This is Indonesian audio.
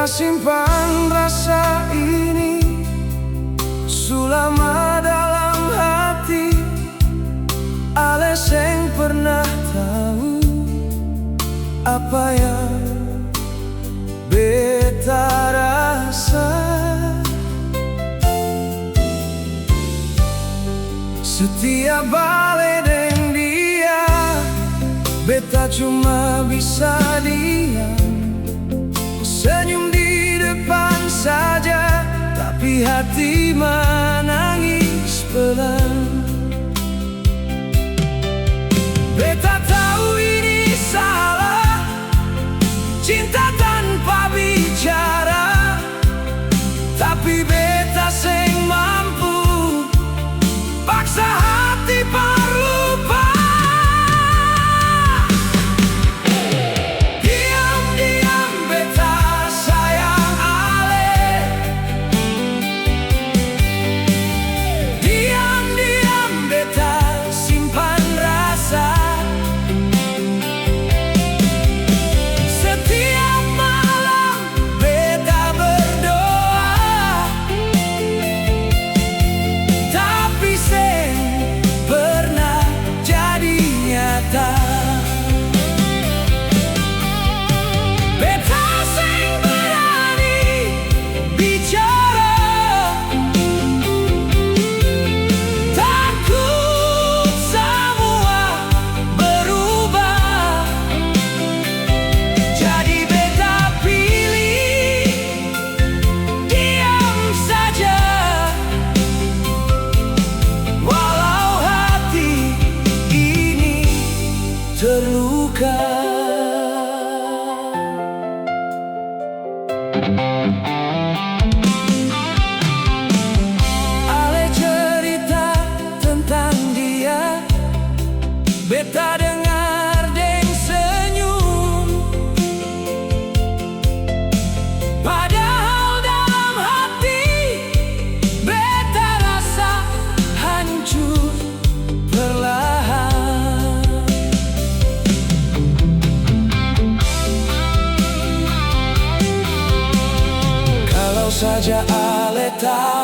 Beta simpan rasa ini selama dalam hati. Ale seng pernah tahu apa yang beta rasa. Setiap balik dengan dia, beta cuma bisa diam, senyum di depan saja, tapi hati menangis pelan. Beta tahu ini salah, cinta tanpa bicara, tapi beta seng mampu paksa hati berlupa. Diam-diam beta sayang ale, diam-diam beta simpan rasa. Setiap malam beta berdoa, tapi seng pernah jadi nyata. Beta seng berani bicara, takut semua berubah. Jadi beta pilih diam saja, walau hati ini terluka. Ale cerita tentang dia, beta dengar deng senyum, padahal dalam hati beta rasa hancur perlahan. Kalau saja ale tahu